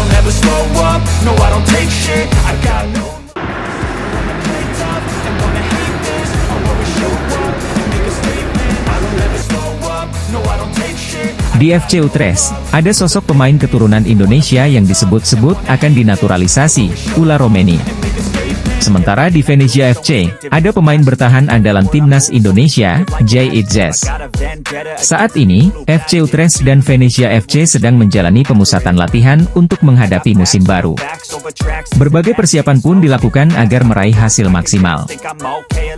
don't ever slow up, no I don't take shit, I got no play tough and wanna hate this, I'll always show up and make a statement. I don't ever slow up, no I don't take shit. Di FC Utrecht, ada sosok pemain keturunan Indonesia yang disebut-sebut akan dinaturalisasi, Ula Romeni. Sementara di Venezia FC, ada pemain bertahan andalan timnas Indonesia, Jay Itzes. Saat ini, FC Utrecht dan Venezia FC sedang menjalani pemusatan latihan untuk menghadapi musim baru. Berbagai persiapan pun dilakukan agar meraih hasil maksimal.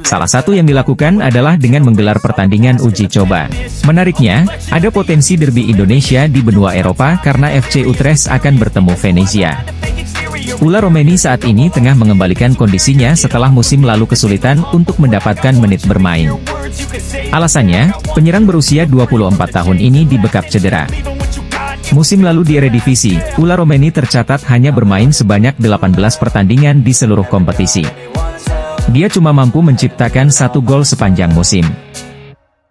Salah satu yang dilakukan adalah dengan menggelar pertandingan uji coba. Menariknya, ada potensi derby Indonesia di benua Eropa karena FC Utrecht akan bertemu Venezia. Ula Romeni saat ini tengah mengembalikan kondisinya setelah musim lalu kesulitan untuk mendapatkan menit bermain. Alasannya, penyerang berusia 24 tahun ini dibekap cedera. Musim lalu di Eredivisie, Ula Romeni tercatat hanya bermain sebanyak 18 pertandingan di seluruh kompetisi. Dia cuma mampu menciptakan 1 gol sepanjang musim.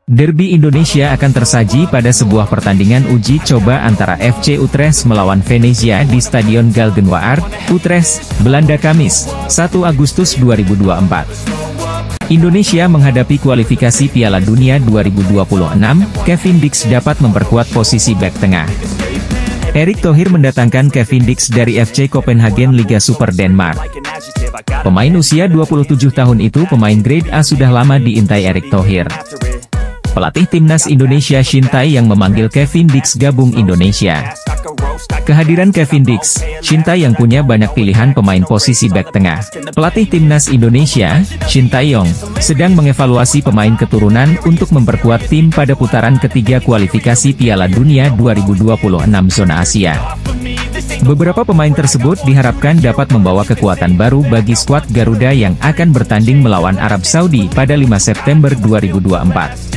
Derby Indonesia akan tersaji pada sebuah pertandingan uji coba antara FC Utrecht melawan Venezia di Stadion Galgenwaard, Utrecht, Belanda Kamis, 1 Agustus 2024. Indonesia menghadapi kualifikasi Piala Dunia 2026, Kevin Dix dapat memperkuat posisi bek tengah. Erik Thohir mendatangkan Kevin Dix dari FC Copenhagen Liga Super Denmark. Pemain usia 27 tahun itu pemain grade A sudah lama diintai Erik Thohir. Pelatih timnas Indonesia Shin Tae yang memanggil Kevin Dix gabung Indonesia. Kehadiran Kevin Dix, Shin Tae yang punya banyak pilihan pemain posisi bek tengah. Pelatih timnas Indonesia, Shin Tae-yong, sedang mengevaluasi pemain keturunan untuk memperkuat tim pada putaran ketiga kualifikasi Piala Dunia 2026 zona Asia. Beberapa pemain tersebut diharapkan dapat membawa kekuatan baru bagi skuad Garuda yang akan bertanding melawan Arab Saudi pada 5 September 2024.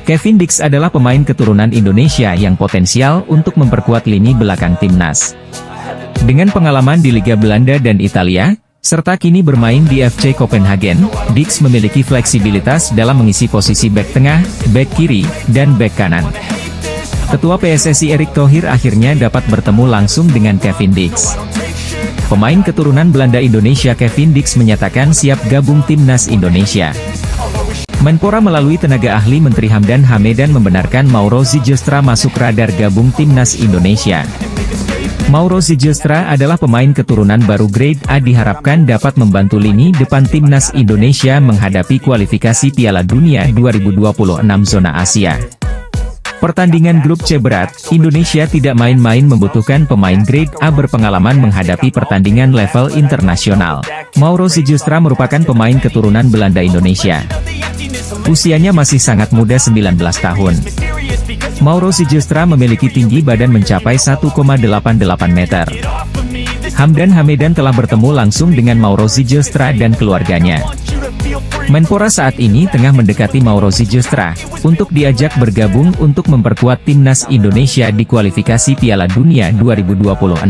Kevin Dix adalah pemain keturunan Indonesia yang potensial untuk memperkuat lini belakang timnas. Dengan pengalaman di Liga Belanda dan Italia, serta kini bermain di FC Copenhagen, Dix memiliki fleksibilitas dalam mengisi posisi bek tengah, bek kiri, dan bek kanan. Ketua PSSI Erik Thohir akhirnya dapat bertemu langsung dengan Kevin Dix. Pemain keturunan Belanda Indonesia Kevin Dix menyatakan siap gabung timnas Indonesia. Menpora melalui tenaga ahli Menteri Hamdan Hamedan membenarkan Mauro Zijlstra masuk radar gabung timnas Indonesia. Mauro Zijlstra adalah pemain keturunan baru grade A diharapkan dapat membantu lini depan timnas Indonesia menghadapi kualifikasi Piala Dunia 2026 zona Asia. Pertandingan grup C berat, Indonesia tidak main-main membutuhkan pemain grade A berpengalaman menghadapi pertandingan level internasional. Mauro Zijlstra merupakan pemain keturunan Belanda Indonesia. Usianya masih sangat muda 19 tahun. Mauro Zijlstra memiliki tinggi badan mencapai 1,88 meter. Hamdan Hamedan telah bertemu langsung dengan Mauro Zijlstra dan keluarganya. Menpora saat ini tengah mendekati Mauro Zijlstra untuk diajak bergabung untuk memperkuat timnas Indonesia di kualifikasi Piala Dunia 2026.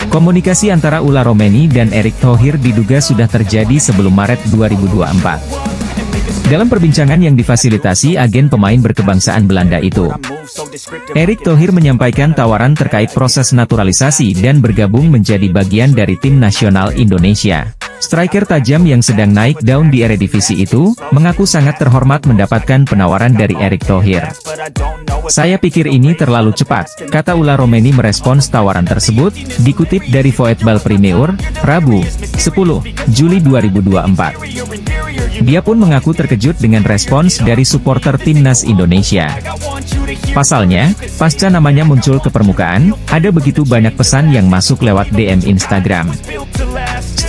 Komunikasi antara Ula Romeni dan Erik Thohir diduga sudah terjadi sebelum Maret 2024. Dalam perbincangan yang difasilitasi agen pemain berkebangsaan Belanda itu, Erik Thohir menyampaikan tawaran terkait proses naturalisasi dan bergabung menjadi bagian dari tim nasional Indonesia. Striker tajam yang sedang naik daun di Eredivisie itu, mengaku sangat terhormat mendapatkan penawaran dari Erik Thohir. Saya pikir ini terlalu cepat, kata Ula Romeni merespons tawaran tersebut, dikutip dari Voetbal Premier, Rabu, 10 Juli 2024. Dia pun mengaku terkejut dengan respons dari supporter timnas Indonesia. Pasalnya, pasca namanya muncul ke permukaan, ada begitu banyak pesan yang masuk lewat DM Instagram.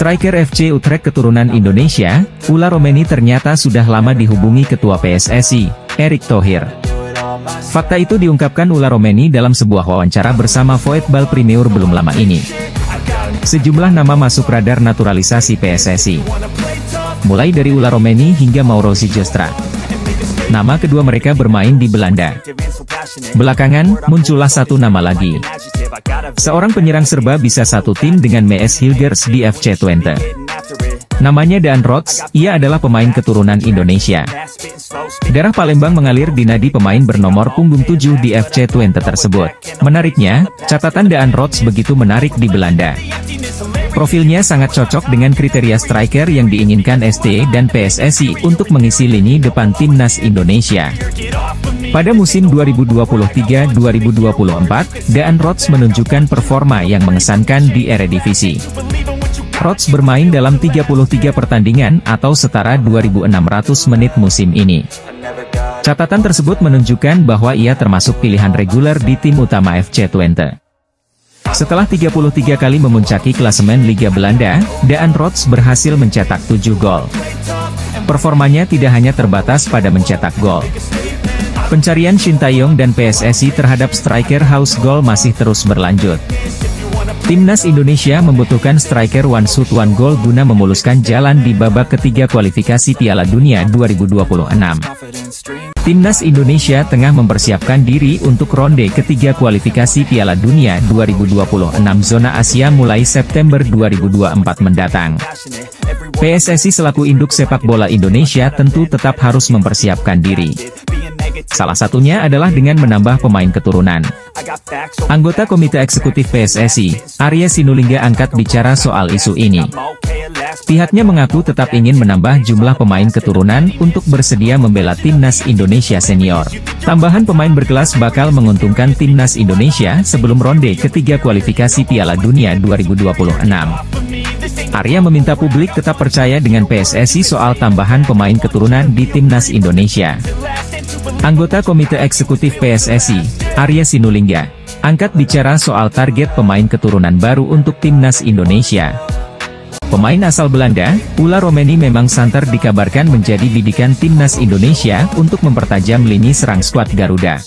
Striker FC Utrecht keturunan Indonesia, Ula Romeni ternyata sudah lama dihubungi Ketua PSSI, Erik Thohir. Fakta itu diungkapkan Ula Romeni dalam sebuah wawancara bersama Voetbal Premier belum lama ini. Sejumlah nama masuk radar naturalisasi PSSI. Mulai dari Ula Romeni hingga Mauro Zijlstra. Nama kedua mereka bermain di Belanda. Belakangan, muncullah satu nama lagi. Seorang penyerang serba bisa satu tim dengan Mees Hilgers di FC Twente. Namanya Daan Rots, ia adalah pemain keturunan Indonesia. Darah Palembang mengalir di nadi pemain bernomor punggung 7 di FC Twente tersebut. Menariknya, catatan Daan Rots begitu menarik di Belanda. Profilnya sangat cocok dengan kriteria striker yang diinginkan ST dan PSSI untuk mengisi lini depan timnas Indonesia. Pada musim 2023-2024, Daan Rots menunjukkan performa yang mengesankan di Eredivisie. Rots bermain dalam 33 pertandingan atau setara 2.600 menit musim ini. Catatan tersebut menunjukkan bahwa ia termasuk pilihan reguler di tim utama FC Twente. Setelah 33 kali memuncaki klasemen Liga Belanda, Daan Rots berhasil mencetak 7 gol. Performanya tidak hanya terbatas pada mencetak gol. Pencarian Shin Tae-yong dan PSSI terhadap striker haus gol masih terus berlanjut. Timnas Indonesia membutuhkan striker one shoot one goal guna memuluskan jalan di babak ketiga kualifikasi Piala Dunia 2026. Timnas Indonesia tengah mempersiapkan diri untuk ronde ketiga kualifikasi Piala Dunia 2026 zona Asia mulai September 2024 mendatang. PSSI selaku induk sepak bola Indonesia tentu tetap harus mempersiapkan diri. Salah satunya adalah dengan menambah pemain keturunan. Anggota Komite Eksekutif PSSI, Arya Sinulinga angkat bicara soal isu ini. Pihaknya mengaku tetap ingin menambah jumlah pemain keturunan untuk bersedia membela timnas Indonesia senior. Tambahan pemain berkelas bakal menguntungkan timnas Indonesia sebelum ronde ketiga kualifikasi Piala Dunia 2026. Arya meminta publik tetap percaya dengan PSSI soal tambahan pemain keturunan di timnas Indonesia. Anggota Komite Eksekutif PSSI, Arya Sinulinga, angkat bicara soal target pemain keturunan baru untuk timnas Indonesia. Pemain asal Belanda, Ula Romeni memang santer dikabarkan menjadi bidikan timnas Indonesia untuk mempertajam lini serang skuad Garuda.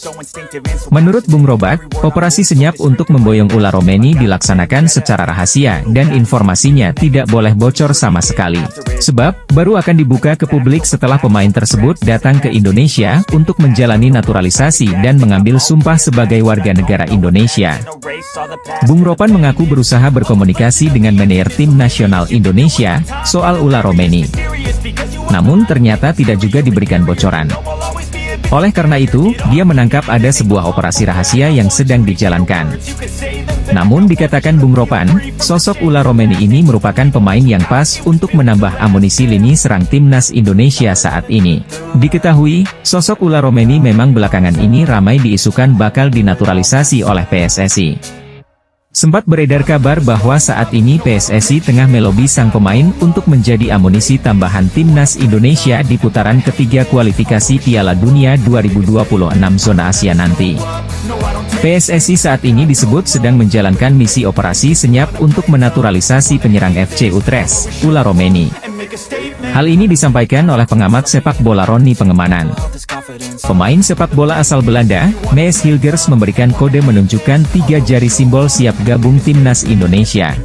Menurut Bung Robert, operasi senyap untuk memboyong Ula Romeni dilaksanakan secara rahasia dan informasinya tidak boleh bocor sama sekali. Sebab, baru akan dibuka ke publik setelah pemain tersebut datang ke Indonesia untuk menjalani naturalisasi dan mengambil sumpah sebagai warga negara Indonesia. Bung Ropan mengaku berusaha berkomunikasi dengan manajer tim nasional Indonesia soal Ula Romeni. Namun ternyata tidak juga diberikan bocoran. Oleh karena itu, dia menangkap ada sebuah operasi rahasia yang sedang dijalankan. Namun dikatakan Bung Ropan, sosok Ula Romeni ini merupakan pemain yang pas untuk menambah amunisi lini serang timnas Indonesia saat ini. Diketahui, sosok Ula Romeni memang belakangan ini ramai diisukan bakal dinaturalisasi oleh PSSI. Sempat beredar kabar bahwa saat ini PSSI tengah melobi sang pemain untuk menjadi amunisi tambahan timnas Indonesia di putaran ketiga kualifikasi Piala Dunia 2026 zona Asia nanti. PSSI saat ini disebut sedang menjalankan misi operasi senyap untuk menaturalisasi penyerang FC Utrecht, Ula Romeni. Hal ini disampaikan oleh pengamat sepak bola Roni Pengemanan. Pemain sepak bola asal Belanda, Mees Hilgers memberikan kode menunjukkan 3 jari simbol siap gabung timnas Indonesia.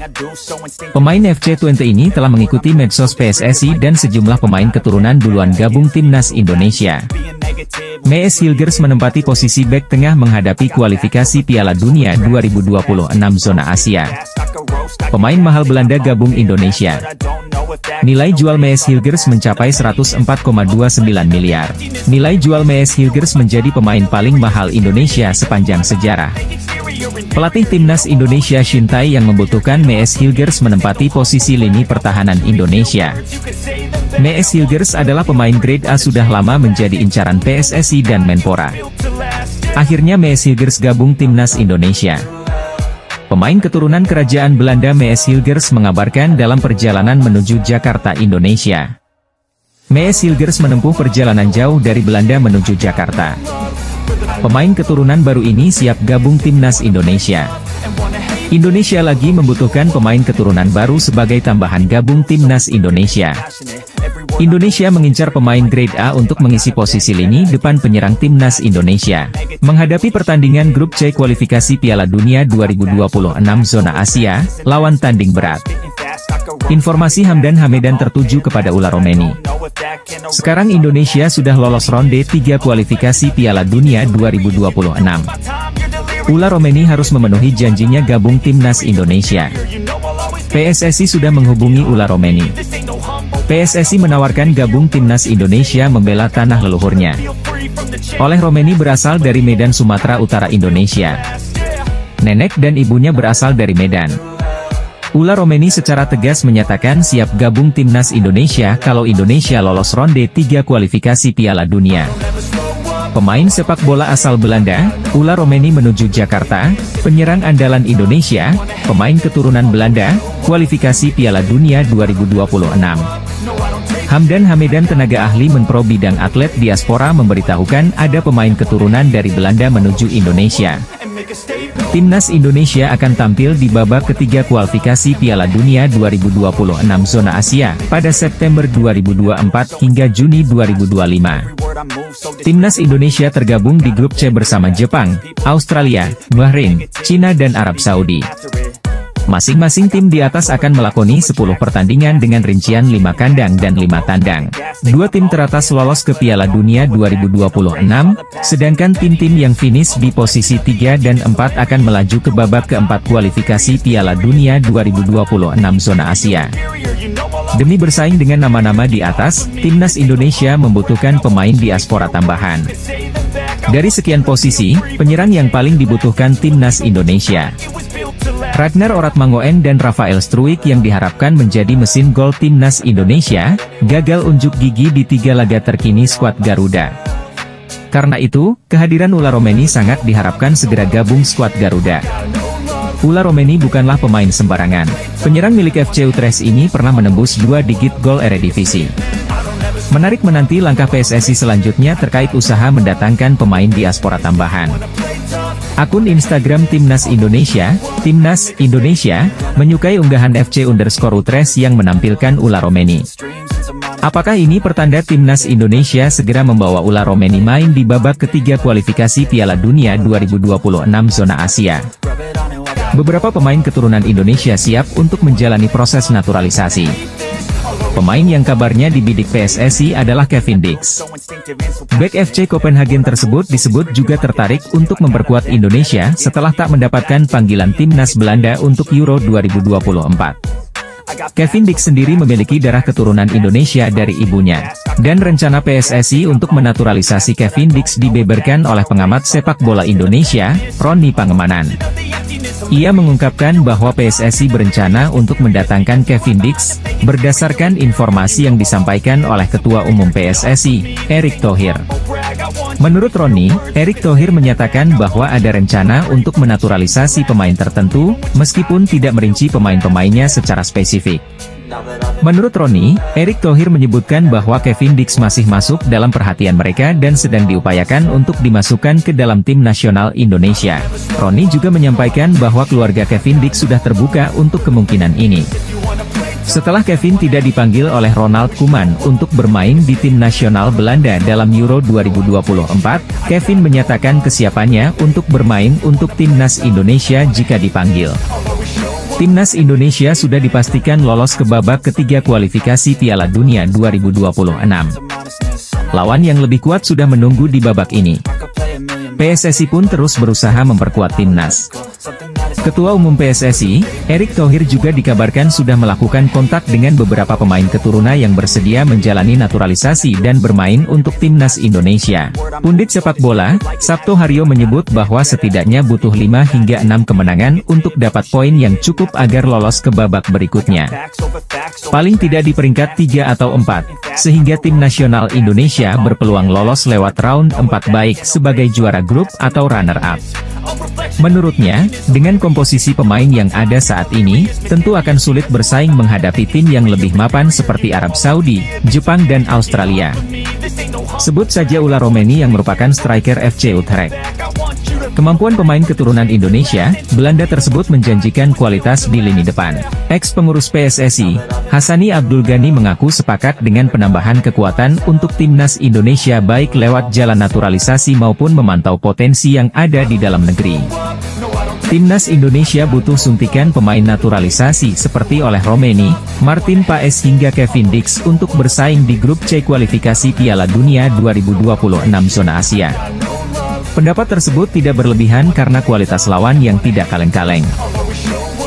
Pemain FC Twente ini telah mengikuti medsos PSSI dan sejumlah pemain keturunan duluan gabung timnas Indonesia. Mees Hilgers menempati posisi bek tengah menghadapi kualifikasi Piala Dunia 2026 zona Asia. Pemain mahal Belanda gabung Indonesia. Nilai jual Mees Hilgers mencapai 104,29 miliar. Nilai jual Mees Hilgers menjadi pemain paling mahal Indonesia sepanjang sejarah. Pelatih timnas Indonesia Shin Tae yang membutuhkan Mees Hilgers menempati posisi lini pertahanan Indonesia. Mees Hilgers adalah pemain grade A sudah lama menjadi incaran PSSI dan Menpora. Akhirnya Mees Hilgers gabung timnas Indonesia. Pemain keturunan kerajaan Belanda Mees Hilgers mengabarkan dalam perjalanan menuju Jakarta, Indonesia. Mees Hilgers menempuh perjalanan jauh dari Belanda menuju Jakarta. Pemain keturunan baru ini siap gabung timnas Indonesia. Indonesia lagi membutuhkan pemain keturunan baru sebagai tambahan gabung timnas Indonesia. Indonesia mengincar pemain grade A untuk mengisi posisi lini depan penyerang timnas Indonesia. Menghadapi pertandingan grup C kualifikasi Piala Dunia 2026 zona Asia, lawan tanding berat. Informasi Hamdan Hamedan tertuju kepada Ula Romeni. Sekarang Indonesia sudah lolos ronde 3 kualifikasi Piala Dunia 2026. Ula Romeni harus memenuhi janjinya gabung timnas Indonesia. PSSI sudah menghubungi Ula Romeni. PSSI menawarkan gabung timnas Indonesia membela tanah leluhurnya. Oleh Romeni berasal dari Medan, Sumatera Utara, Indonesia. Nenek dan ibunya berasal dari Medan. Ula Romeni secara tegas menyatakan siap gabung timnas Indonesia kalau Indonesia lolos ronde 3 kualifikasi Piala Dunia. Pemain sepak bola asal Belanda, Ula Romeni menuju Jakarta, penyerang andalan Indonesia, pemain keturunan Belanda, kualifikasi Piala Dunia 2026. Hamdan Hamedan, tenaga ahli Menpro bidang atlet diaspora, memberitahukan ada pemain keturunan dari Belanda menuju Indonesia. Timnas Indonesia akan tampil di babak ketiga kualifikasi Piala Dunia 2026 zona Asia, pada September 2024 hingga Juni 2025. Timnas Indonesia tergabung di grup C bersama Jepang, Australia, Bahrain, Cina dan Arab Saudi. Masing-masing tim di atas akan melakoni 10 pertandingan dengan rincian 5 kandang dan 5 tandang. 2 tim teratas lolos ke Piala Dunia 2026, sedangkan tim-tim yang finish di posisi 3 dan 4 akan melaju ke babak keempat kualifikasi Piala Dunia 2026 zona Asia. Demi bersaing dengan nama-nama di atas, Timnas Indonesia membutuhkan pemain diaspora tambahan. Dari sekian posisi, penyerang yang paling dibutuhkan Timnas Indonesia, Ragnar Oratmangoen dan Rafael Struijk yang diharapkan menjadi mesin gol Timnas Indonesia, gagal unjuk gigi di 3 laga terkini skuad Garuda. Karena itu, kehadiran Ula Romeni sangat diharapkan segera gabung skuad Garuda. Ula Romeni bukanlah pemain sembarangan. Penyerang milik FC Utrecht ini pernah menembus 2 digit gol Eredivisie. Menarik menanti langkah PSSI selanjutnya terkait usaha mendatangkan pemain diaspora tambahan. Akun Instagram Timnas Indonesia, Timnas Indonesia, menyukai unggahan FC_Utrecht yang menampilkan Ula Romeni. Apakah ini pertanda Timnas Indonesia segera membawa Ula Romeni main di babak ketiga kualifikasi Piala Dunia 2026 zona Asia? Beberapa pemain keturunan Indonesia siap untuk menjalani proses naturalisasi. Pemain yang kabarnya dibidik PSSI adalah Kevin Dix. Bek FC Copenhagen tersebut disebut juga tertarik untuk memperkuat Indonesia setelah tak mendapatkan panggilan timnas Belanda untuk Euro 2024. Kevin Dix sendiri memiliki darah keturunan Indonesia dari ibunya, dan rencana PSSI untuk menaturalisasi Kevin Dix dibeberkan oleh pengamat sepak bola Indonesia, Roni Pangemanan. Ia mengungkapkan bahwa PSSI berencana untuk mendatangkan Kevin Dix, berdasarkan informasi yang disampaikan oleh Ketua Umum PSSI, Erick Thohir. Menurut Roni, Erick Thohir menyatakan bahwa ada rencana untuk menaturalisasi pemain tertentu, meskipun tidak merinci pemain-pemainnya secara spesifik. Menurut Roni, Erick Thohir menyebutkan bahwa Kevin Dix masih masuk dalam perhatian mereka dan sedang diupayakan untuk dimasukkan ke dalam tim nasional Indonesia. Roni juga menyampaikan bahwa keluarga Kevin Dix sudah terbuka untuk kemungkinan ini. Setelah Kevin tidak dipanggil oleh Ronald Koeman untuk bermain di tim nasional Belanda dalam Euro 2024, Kevin menyatakan kesiapannya untuk bermain untuk timnas Indonesia jika dipanggil. Timnas Indonesia sudah dipastikan lolos ke babak ketiga kualifikasi Piala Dunia 2026. Lawan yang lebih kuat sudah menunggu di babak ini. PSSI pun terus berusaha memperkuat timnas. Ketua Umum PSSI, Erick Thohir juga dikabarkan sudah melakukan kontak dengan beberapa pemain keturunan yang bersedia menjalani naturalisasi dan bermain untuk timnas Indonesia. Pundit sepak bola, Sabto Haryo menyebut bahwa setidaknya butuh 5 hingga 6 kemenangan untuk dapat poin yang cukup agar lolos ke babak berikutnya. Paling tidak di peringkat 3 atau 4, sehingga tim nasional Indonesia berpeluang lolos lewat round 4 baik sebagai juara grup atau runner-up. Menurutnya, dengan komposisi pemain yang ada saat ini, tentu akan sulit bersaing menghadapi tim yang lebih mapan seperti Arab Saudi, Jepang dan Australia. Sebut saja Ula Romeni yang merupakan striker FC Utrecht. Kemampuan pemain keturunan Indonesia, Belanda tersebut menjanjikan kualitas di lini depan. Ex-pengurus PSSI, Hassani Abdul Ghani mengaku sepakat dengan penambahan kekuatan untuk timnas Indonesia baik lewat jalan naturalisasi maupun memantau potensi yang ada di dalam negeri. Timnas Indonesia butuh suntikan pemain naturalisasi seperti oleh Romeni, Martin Paes hingga Kevin Dix untuk bersaing di grup C kualifikasi Piala Dunia 2026 zona Asia. Pendapat tersebut tidak berlebihan karena kualitas lawan yang tidak kaleng-kaleng.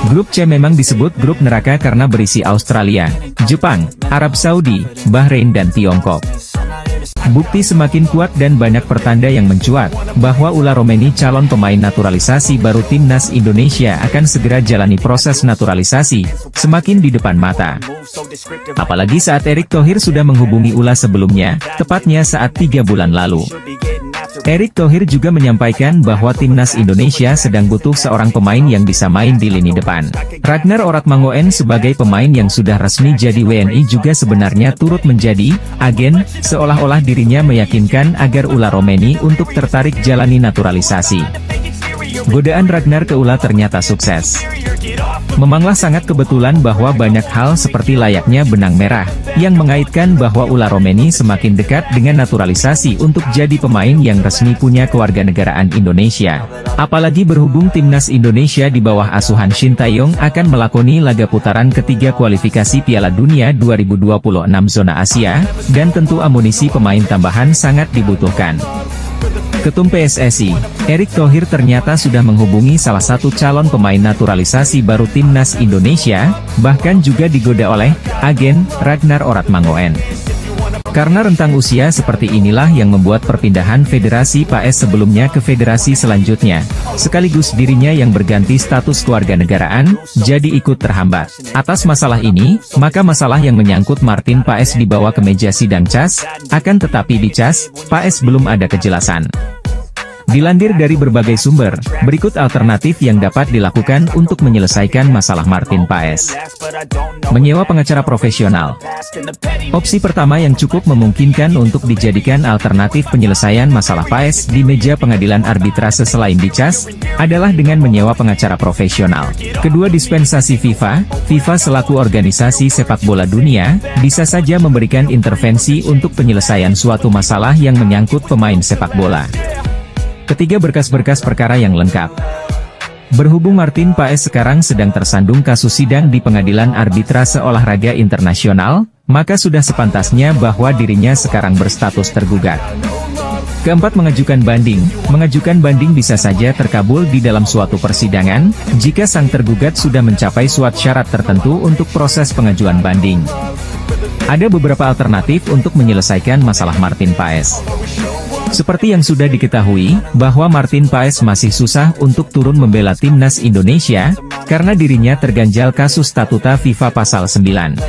Grup C memang disebut grup neraka karena berisi Australia, Jepang, Arab Saudi, Bahrain dan Tiongkok. Bukti semakin kuat dan banyak pertanda yang mencuat, bahwa Ula Romeni calon pemain naturalisasi baru timnas Indonesia akan segera jalani proses naturalisasi, semakin di depan mata. Apalagi saat Erick Thohir sudah menghubungi Ula sebelumnya, tepatnya saat 3 bulan lalu. Erick Thohir juga menyampaikan bahwa timnas Indonesia sedang butuh seorang pemain yang bisa main di lini depan. Ragnar Oratmangoen sebagai pemain yang sudah resmi jadi WNI juga sebenarnya turut menjadi agen, seolah-olah dirinya meyakinkan agar Ula Romeni untuk tertarik jalani naturalisasi. Godaan Ragnar ke Ula ternyata sukses. Memanglah sangat kebetulan bahwa banyak hal seperti layaknya benang merah, yang mengaitkan bahwa Ula Romeni semakin dekat dengan naturalisasi untuk jadi pemain yang resmi punya kewarganegaraan Indonesia. Apalagi berhubung timnas Indonesia di bawah asuhan Shin Tae-yong akan melakoni laga putaran ketiga kualifikasi Piala Dunia 2026 zona Asia, dan tentu amunisi pemain tambahan sangat dibutuhkan. Ketum PSSI, Erick Thohir ternyata sudah menghubungi salah satu calon pemain naturalisasi baru timnas Indonesia, bahkan juga digoda oleh agen Ragnar Oratmangoen. Karena rentang usia seperti inilah yang membuat perpindahan Federasi PAS sebelumnya ke federasi selanjutnya, sekaligus dirinya yang berganti status kewarganegaraan, jadi ikut terhambat. Atas masalah ini, maka masalah yang menyangkut Martin Paes dibawa ke meja sidang CAS, akan tetapi di CAS, Paes belum ada kejelasan. Dilansir dari berbagai sumber, berikut alternatif yang dapat dilakukan untuk menyelesaikan masalah Martin Paes. Menyewa pengacara profesional. Opsi pertama yang cukup memungkinkan untuk dijadikan alternatif penyelesaian masalah Paes di meja pengadilan arbitrase selain di CAS, adalah dengan menyewa pengacara profesional. Kedua, dispensasi FIFA selaku organisasi sepak bola dunia, bisa saja memberikan intervensi untuk penyelesaian suatu masalah yang menyangkut pemain sepak bola. Ketiga, berkas-berkas perkara yang lengkap. Berhubung Martin Paes sekarang sedang tersandung kasus sidang di Pengadilan Arbitrase Olahraga Internasional, maka sudah sepantasnya bahwa dirinya sekarang berstatus tergugat. Keempat, mengajukan banding. Mengajukan banding bisa saja terkabul di dalam suatu persidangan, jika sang tergugat sudah mencapai suatu syarat tertentu untuk proses pengajuan banding. Ada beberapa alternatif untuk menyelesaikan masalah Martin Paes. Seperti yang sudah diketahui, bahwa Martin Paes masih susah untuk turun membela timnas Indonesia, karena dirinya terganjal kasus statuta FIFA pasal 9.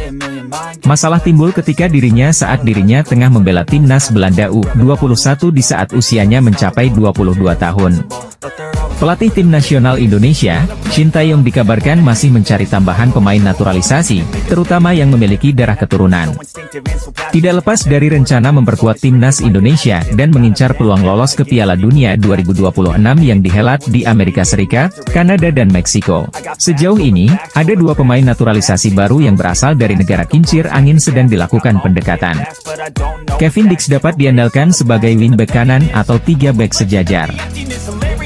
Masalah timbul ketika saat dirinya tengah membela timnas Belanda U21 di saat usianya mencapai 22 tahun. Pelatih tim nasional Indonesia, Shin Tae-yong dikabarkan masih mencari tambahan pemain naturalisasi, terutama yang memiliki darah keturunan. Tidak lepas dari rencana memperkuat timnas Indonesia dan mengincar peluang lolos ke Piala Dunia 2026 yang dihelat di Amerika Serikat, Kanada dan Meksiko. Sejauh ini, ada 2 pemain naturalisasi baru yang berasal dari negara kincir angin sedang dilakukan pendekatan. Kevin Dix dapat diandalkan sebagai wingback kanan atau 3 bek sejajar.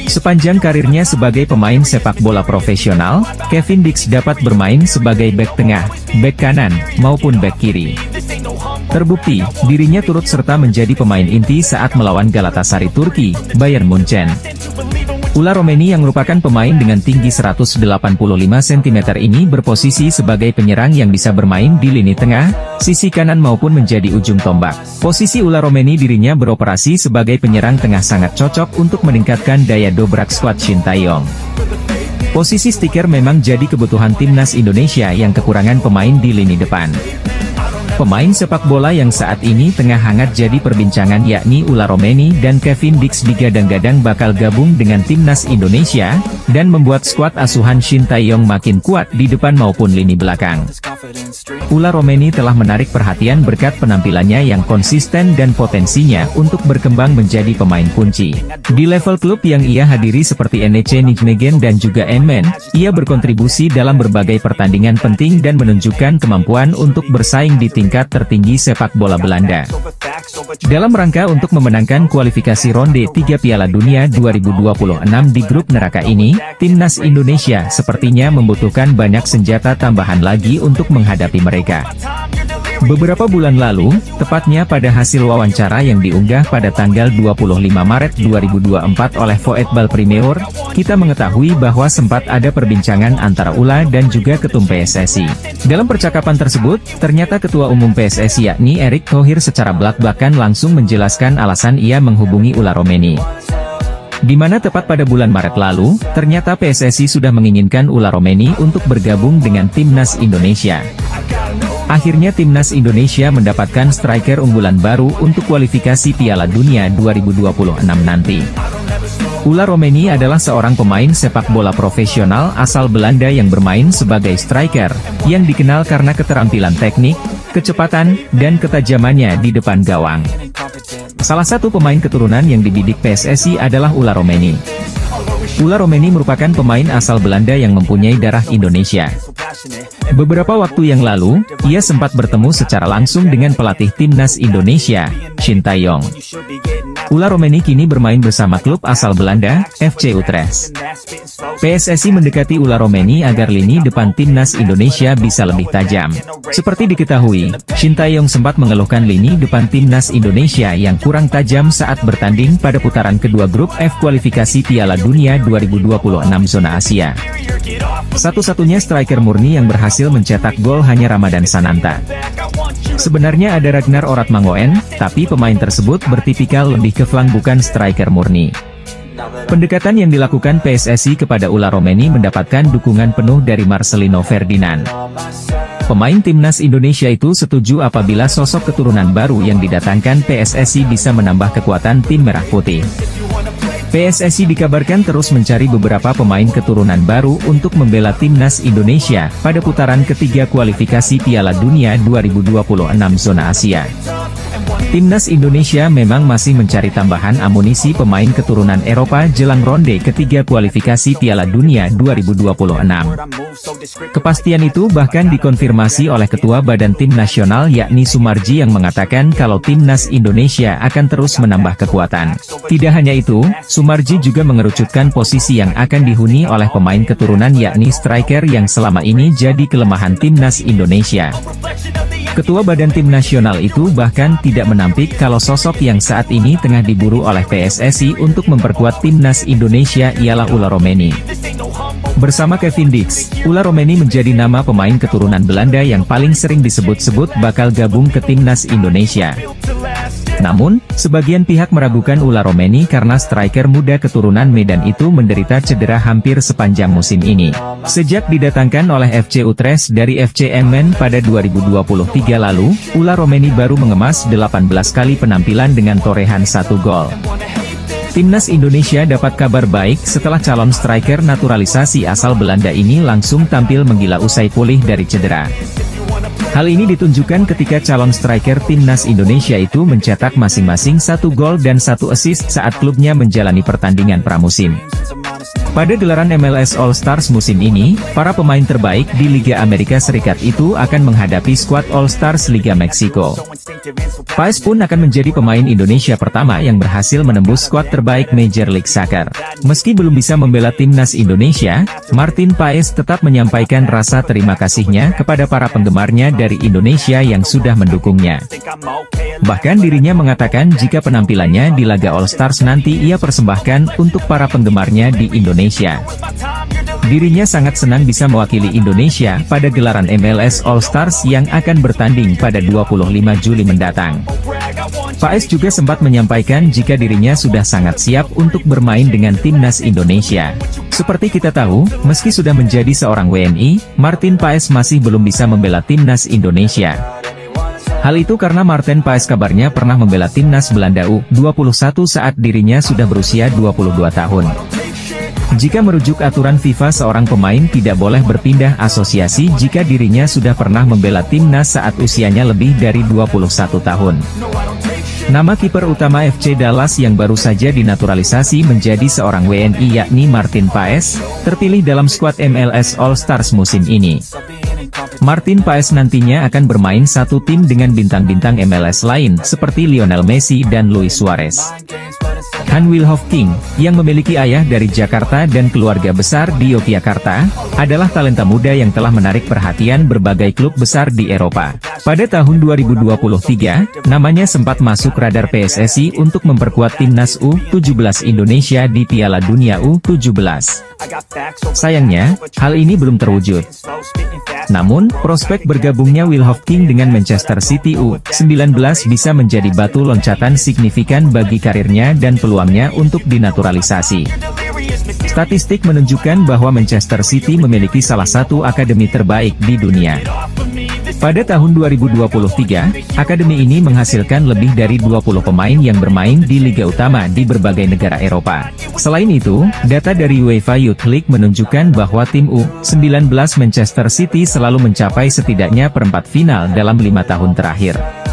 Sepanjang karirnya sebagai pemain sepak bola profesional, Kevin Dix dapat bermain sebagai bek tengah, bek kanan, maupun bek kiri. Terbukti, dirinya turut serta menjadi pemain inti saat melawan Galatasaray Turki, Bayern Munchen. Ula Romeni yang merupakan pemain dengan tinggi 185 cm ini berposisi sebagai penyerang yang bisa bermain di lini tengah, sisi kanan maupun menjadi ujung tombak. Posisi Ula Romeni dirinya beroperasi sebagai penyerang tengah sangat cocok untuk meningkatkan daya dobrak skuad Shin Tae-yong. Posisi stiker memang jadi kebutuhan timnas Indonesia yang kekurangan pemain di lini depan. Pemain sepak bola yang saat ini tengah hangat jadi perbincangan yakni Ula Romeni dan Kevin Dix digadang-gadang bakal gabung dengan timnas Indonesia, dan membuat skuad asuhan Shin Tae-yong makin kuat di depan maupun lini belakang. Ula Romeni telah menarik perhatian berkat penampilannya yang konsisten dan potensinya untuk berkembang menjadi pemain kunci. Di level klub yang ia hadiri seperti NEC Nijmegen dan juga Emmen, ia berkontribusi dalam berbagai pertandingan penting dan menunjukkan kemampuan untuk bersaing di tingkat tertinggi sepak bola Belanda. Dalam rangka untuk memenangkan kualifikasi ronde 3 Piala Dunia 2026 di grup neraka ini, timnas Indonesia sepertinya membutuhkan banyak senjata tambahan lagi untuk menghadapi mereka. Beberapa bulan lalu, tepatnya pada hasil wawancara yang diunggah pada tanggal 25 Maret 2024 oleh Football Premier, kita mengetahui bahwa sempat ada perbincangan antara Ula dan juga Ketum PSSI. Dalam percakapan tersebut, ternyata Ketua Umum PSSI yakni Erick Thohir secara belak-belakan langsung menjelaskan alasan ia menghubungi Ula Romeni. Di mana tepat pada bulan Maret lalu, ternyata PSSI sudah menginginkan Ula Romeni untuk bergabung dengan Timnas Indonesia. Akhirnya Timnas Indonesia mendapatkan striker unggulan baru untuk kualifikasi Piala Dunia 2026 nanti. Ula Romeni adalah seorang pemain sepak bola profesional asal Belanda yang bermain sebagai striker, yang dikenal karena keterampilan teknik, kecepatan, dan ketajamannya di depan gawang. Salah satu pemain keturunan yang dibidik PSSI adalah Ula Romeni. Ula Romeni merupakan pemain asal Belanda yang mempunyai darah Indonesia. Beberapa waktu yang lalu, ia sempat bertemu secara langsung dengan pelatih Timnas Indonesia, Shin Tae-yong. Ula Romeni kini bermain bersama klub asal Belanda, FC Utrecht. PSSI mendekati Ula Romeni agar lini depan Timnas Indonesia bisa lebih tajam. Seperti diketahui, Shin Tae-yong sempat mengeluhkan lini depan Timnas Indonesia yang kurang tajam saat bertanding pada putaran kedua grup F kualifikasi Piala Dunia 2026 zona Asia. Satu-satunya striker murni yang berhasil mencetak gol hanya Ramadan Sananta. Sebenarnya ada Ragnar Oratmangoen, tapi pemain tersebut bertipikal lebih ke flank bukan striker murni. Pendekatan yang dilakukan PSSI kepada Ula Romeni mendapatkan dukungan penuh dari Marcelino Ferdinand. Pemain Timnas Indonesia itu setuju apabila sosok keturunan baru yang didatangkan PSSI bisa menambah kekuatan tim Merah Putih. PSSI dikabarkan terus mencari beberapa pemain keturunan baru untuk membela Timnas Indonesia pada putaran ketiga kualifikasi Piala Dunia 2026 zona Asia. Timnas Indonesia memang masih mencari tambahan amunisi pemain keturunan Eropa jelang ronde ketiga kualifikasi Piala Dunia 2026. Kepastian itu bahkan dikonfirmasi oleh Ketua Badan Tim Nasional yakni Sumarji yang mengatakan kalau Timnas Indonesia akan terus menambah kekuatan. Tidak hanya itu, Sumarji juga mengerucutkan posisi yang akan dihuni oleh pemain keturunan yakni striker yang selama ini jadi kelemahan Timnas Indonesia. Ketua Badan Tim Nasional itu bahkan tidak menampik kalau sosok yang saat ini tengah diburu oleh PSSI untuk memperkuat Timnas Indonesia ialah Ula Romeni. Bersama Kevin Dix, Ula Romeni menjadi nama pemain keturunan Belanda yang paling sering disebut-sebut bakal gabung ke Timnas Indonesia. Namun, sebagian pihak meragukan Ula Romeni karena striker muda keturunan Medan itu menderita cedera hampir sepanjang musim ini. Sejak didatangkan oleh FC Utrecht dari FC Emmen pada 2023 lalu, Ula Romeni baru mengemas 18 kali penampilan dengan torehan 1 gol. Timnas Indonesia dapat kabar baik setelah calon striker naturalisasi asal Belanda ini langsung tampil menggila usai pulih dari cedera. Hal ini ditunjukkan ketika calon striker Timnas Indonesia itu mencetak masing-masing 1 gol dan 1 assist saat klubnya menjalani pertandingan pramusim. Pada gelaran MLS All Stars musim ini, para pemain terbaik di Liga Amerika Serikat itu akan menghadapi skuad All Stars Liga Meksiko. Paes pun akan menjadi pemain Indonesia pertama yang berhasil menembus skuad terbaik Major League Soccer. Meski belum bisa membela Timnas Indonesia, Martin Paes tetap menyampaikan rasa terima kasihnya kepada para penggemarnya dari Indonesia yang sudah mendukungnya. Bahkan dirinya mengatakan jika penampilannya di laga All Stars nanti ia persembahkan untuk para penggemarnya di Indonesia. Dirinya sangat senang bisa mewakili Indonesia pada gelaran MLS All Stars yang akan bertanding pada 25 Juli mendatang. Paes juga sempat menyampaikan jika dirinya sudah sangat siap untuk bermain dengan Timnas Indonesia. Seperti kita tahu, meski sudah menjadi seorang WNI, Martin Paes masih belum bisa membela Timnas Indonesia. Hal itu karena Martin Paes kabarnya pernah membela Timnas Belanda U21 saat dirinya sudah berusia 22 tahun. Jika merujuk aturan FIFA, seorang pemain tidak boleh berpindah asosiasi jika dirinya sudah pernah membela timnas saat usianya lebih dari 21 tahun. Nama kiper utama FC Dallas yang baru saja dinaturalisasi menjadi seorang WNI yakni Martin Paes, terpilih dalam skuad MLS All Stars musim ini. Martin Paes nantinya akan bermain satu tim dengan bintang-bintang MLS lain seperti Lionel Messi dan Luis Suarez. Han Wilhoffking, yang memiliki ayah dari Jakarta dan keluarga besar di Yogyakarta, adalah talenta muda yang telah menarik perhatian berbagai klub besar di Eropa. Pada tahun 2023, namanya sempat masuk radar PSSI untuk memperkuat timnas U17 Indonesia di Piala Dunia U17. Sayangnya, hal ini belum terwujud. Namun, prospek bergabungnya Wilhoffking dengan Manchester City U19 bisa menjadi batu loncatan signifikan bagi karirnya dan peluangnya untuk dinaturalisasi. Statistik menunjukkan bahwa Manchester City memiliki salah satu akademi terbaik di dunia. Pada tahun 2023, akademi ini menghasilkan lebih dari 20 pemain yang bermain di liga utama di berbagai negara Eropa. Selain itu, data dari UEFA Youth League menunjukkan bahwa tim U19 Manchester City selalu mencapai setidaknya perempat final dalam 5 tahun terakhir.